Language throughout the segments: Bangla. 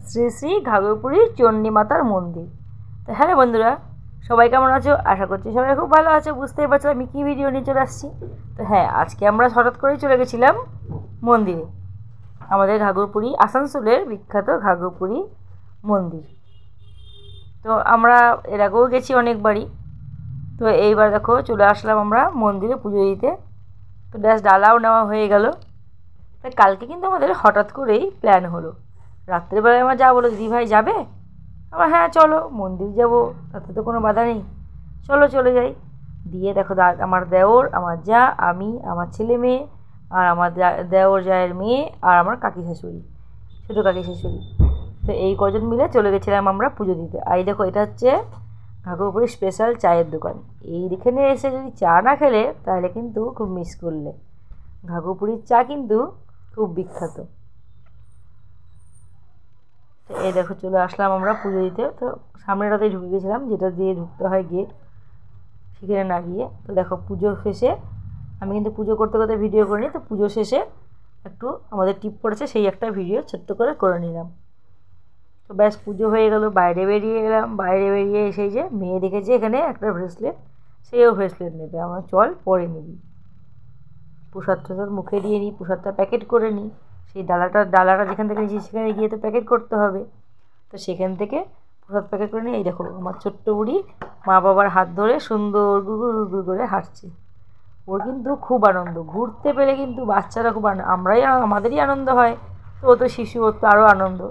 শ্রী শ্রী ঘাগরপুরী চণ্ডী মাতার মন্দির। তো হ্যালো বন্ধুরা, সবাই কেমন আছো? আশা করছি সবাই খুব ভালো আছো। বুঝতেই পারছো আমি কী ভিডিও নিয়ে চলে আসছি। তো হ্যাঁ, আজকে আমরা হঠাৎ করেই চলে গেছিলাম মন্দিরে, আমাদের ঘাগরপুরী আসানসোলের বিখ্যাত ঘাগরপুরী মন্দির। তো আমরা এর আগেও গেছি অনেকবারই। তো এইবার দেখো চলে আসলাম আমরা মন্দিরে পুজো দিতে। তো ব্যাস ডালাও নেওয়া হয়ে গেল। তাই কালকে কিন্তু আমাদের হঠাৎ করেই প্ল্যান হলো, রাত্রেবেলায় আমার যা বলো, দিদি ভাই যাবে? আমার হ্যাঁ চলো, মন্দির যাবো, তাতে তো কোনো বাধা নেই, চলো চলে যাই। দিয়ে দেখো আমার দেওর, আমার যা, আমি, আমার ছেলে মেয়ে, আর আমার দেওর জায়ের মেয়ে, আর আমার কাকি শাশুড়ি, ছোটো কাকি শাশুড়ি। তো এই কজন মিলে চলে গেছিলাম আমরা পুজো দিতে। আর এই দেখো, এটা হচ্ছে ঘাগরপুরী স্পেশাল চায়ের দোকান। এইখানে এসে যদি চা না খেলে তাহলে কিন্তু খুব মিস করলে। ঘাগরপুরীর চা কিন্তু খুব বিখ্যাত। তো এই দেখো চলে আসলাম আমরা পুজো দিতে। তো সামনেটাতেই ঢুকে গেছিলাম, যেটা দিয়ে ঢুকতে হয় গেট, সেখানে না গিয়ে। তো দেখো পুজো শেষে, আমি কিন্তু পুজো করতে করতে ভিডিও করিনি, তো পুজো শেষে একটু আমাদের টিপ পড়েছে, সেই একটা ভিডিও ছোট্ট করে নিলাম। তো ব্যাস পুজো হয়ে গেল, বাইরে বেরিয়ে এলাম। বাইরে বেরিয়ে এসেই যে মেয়ে দেখেছে এখানে একটা ব্রেসলেট, সেও ব্রেসলেট নেবে। আমার চল পরে নিবি, প্রসাদ টসাদ মুখে দিয়ে নিই, প্রসাদটা প্যাকেট করে নিই। সেই ডালাটা যেখান থেকে নিয়েছি সেখানে গিয়ে তো প্যাকেট করতে হবে। তো সেখান থেকে প্রসাদ প্যাকেট করে নিই। এই দেখো আমার ছোট্ট বুড়ি মা বাবার হাত ধরে সুন্দর গুগুর গুগুর করে হাঁটছে। ওর কিন্তু খুব আনন্দ, ঘুরতে পেলে কিন্তু বাচ্চারা খুব আমাদেরই আনন্দ হয়। তো ও তো শিশু, ওর তো আরও আনন্দ।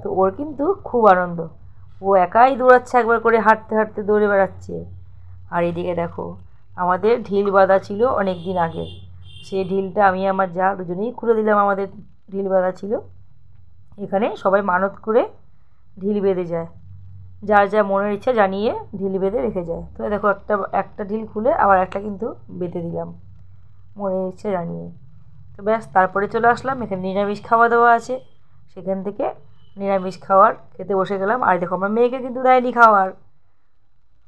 তো ওর কিন্তু খুব আনন্দ, ও একাই দৌড়াচ্ছে, একবার করে হাঁটতে হাঁটতে দৌড়ে বেড়াচ্ছে। আর এদিকে দেখো আমাদের ঢিল বাঁধা ছিল অনেক দিন আগে, সেই ঢিলটা আমি আমার যা দুজনেই খুলে দিলাম। আমাদের ঢিল বাঁধা ছিল, এখানে সবাই মানত করে ঢিল বেঁধে যায়, যার যা মনের ইচ্ছা জানিয়ে ঢিল বেঁধে রেখে যায়। তো দেখো একটা ঢিল খুলে আবার একটা কিন্তু বেঁধে দিলাম মনের ইচ্ছা জানিয়ে। তো ব্যাস তারপরে চলে আসলাম, এখানে নিরামিষ খাওয়া দাওয়া আছে, সেখান থেকে নিরামিষ খেতে বসে গেলাম। আর দেখো আমার মেয়েকে কিন্তু দেয়নি খাওয়ার,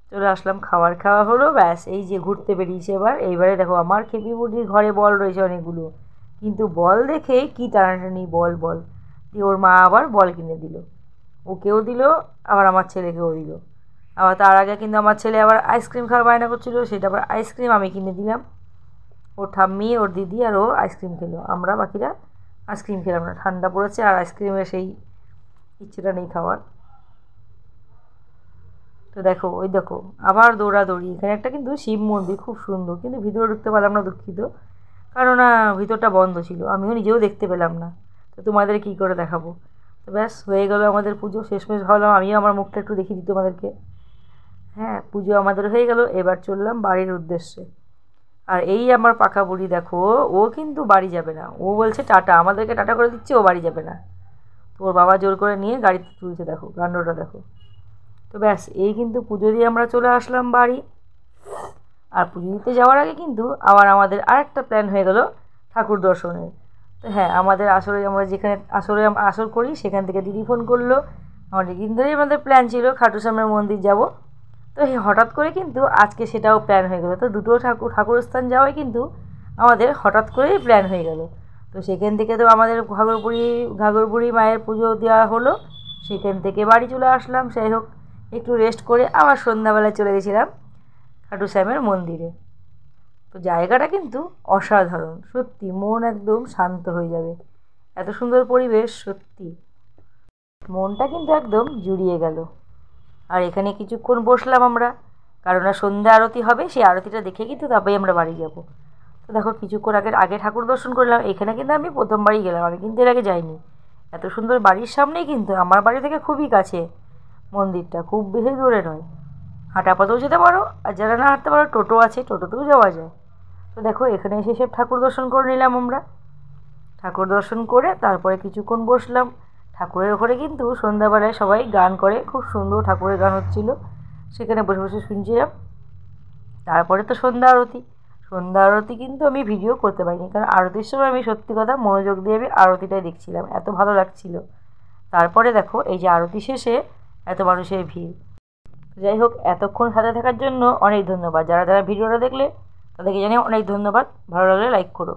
চলে আসলাম, খাওয়া হলো। ব্যাস এই যে ঘুরতে বেরিয়েছে এইবারে দেখো আমার খেপি বুড়ির ঘরে বল রয়েছে অনেকগুলো, কিন্তু বল দেখে কি টানাটানি, বল দিয়ে ওর মা আবার বল কিনে দিল, ওকেও দিল, আবার আমার ছেলেকেও দিল। আবার তার আগে কিন্তু আমার ছেলে আবার আইসক্রিম খাওয়ার বায়না করছিল, সেটা আবার আইসক্রিম আমি কিনে দিলাম। ওর ঠাম্মি, ওর দিদি আর ও আইসক্রিম খেলো, আমরা বাকিরা আইসক্রিম খেলাম না, ঠান্ডা পড়েছে আর আইসক্রিমের সেই ইচ্ছেটা নেই খাওয়ার। তো দেখো ওই দেখো আবার দৌড়াদৌড়ি। এখানে একটা কিন্তু শিব মন্দির খুব সুন্দর, কিন্তু ভিতরে ঢুকতে পারলাম না, দুঃখিত, কারণ ভিতরটা বন্ধ ছিল, আমিও নিজেও দেখতে পেলাম না। তো তোমাদের কী করে দেখাবো। তো ব্যাস হয়ে গেল আমাদের পুজো, শেষমেশ ভাবলাম আমিও আমার মুখটা একটু দেখিয়ে দিই তোমাদেরকে। হ্যাঁ, পুজো আমাদের হয়ে গেল, এবার চললাম বাড়ির উদ্দেশ্যে। আর এই আমার পাকা বুড়ি দেখো, ও কিন্তু বাড়ি যাবে না, ও বলছে টাটা, আমাদেরকে টাটা করে দিচ্ছে, ও বাড়ি যাবে না। তো ওর বাবা জোর করে নিয়ে গাড়িতে তুলছে, দেখো কাণ্ডটা দেখো। তো ব্যাস এই কিন্তু পুজো দিয়ে আমরা চলে আসলাম বাড়ি। আর পুজো দিতে যাওয়ার আগে কিন্তু আবার আমাদের আরেকটা প্ল্যান হয়ে গেল ঠাকুর দর্শনের। তো হ্যাঁ, আমাদের আমরা যেখানে আসর করি সেখান থেকে দিদি ফোন করলো। অনেক দিন ধরেই আমাদের প্ল্যান ছিল খাটুশ্যামের মন্দির যাব। তো হঠাৎ করে কিন্তু আজকে সেটাও প্ল্যান হয়ে গেলো। তো দুটো ঠাকুরস্থান যাওয়াই কিন্তু আমাদের হঠাৎ করেই প্ল্যান হয়ে গেল। তো সেখান থেকে তো আমাদের ঘাগরপুরী মায়ের পুজো দেওয়া হলো, সেখান থেকে বাড়ি চলে আসলাম। যাই হোক, একটু রেস্ট করে আবার সন্ধ্যাবেলায় চলে গেছিলাম খাটুশ্যামের মন্দিরে। তো জায়গাটা কিন্তু অসাধারণ, সত্যি মন একদম শান্ত হয়ে যাবে, এত সুন্দর পরিবেশ, সত্যি মনটা কিন্তু একদম জুড়িয়ে গেল। আর এখানে কিছুক্ষণ বসলাম আমরা, কারণ সন্ধ্যা আরতি হবে, সেই আরতিটা দেখে কিন্তু তারপরে আমরা বাড়ি যাব। তো দেখো কিছুক্ষণ আগে ঠাকুর দর্শন করলাম। এখানে কিন্তু আমি প্রথমবারই গেলাম, আমি কিন্তু এর আগে যাইনি। এত সুন্দর বাড়ির সামনেই, কিন্তু আমার বাড়ি থেকে খুবই কাছে মন্দিরটা, খুব বেশি দূরে নয়, হাঁটা পথেও যেতে পারো, আর যারা না হাঁটতে পারো টোটো আছে, টোটোতেও যাওয়া যায়। তো দেখো এখানে এসে সব ঠাকুর দর্শন করে নিলাম আমরা। ঠাকুর দর্শন করে তারপরে কিছুক্ষণ বসলাম। ঠাকুরের ঘরে কিন্তু সন্ধ্যাবেলায় সবাই গান করে, খুব সুন্দর ঠাকুরের গান হচ্ছিল, সেখানে বসে বসে শুনছিলাম। তারপরে তো সন্ধ্যা আরতি কিন্তু আমি ভিডিও করতে পারিনি, কারণ আরতির সময় আমি সত্যি কথা মনোযোগ দিয়ে আমি আরতিটাই দেখছিলাম, এত ভালো লাগছিল। তারপরে দেখো এই যে আরতি শেষে এত মানুষের ভিড়। যাই হোক, এতক্ষণ সাথে থাকার জন্য অনেক ধন্যবাদ। যারা ভিডিওটা দেখলে তাদেরকে জানিয়ে অনেক ধন্যবাদ। ভালো লাগলে লাইক করো।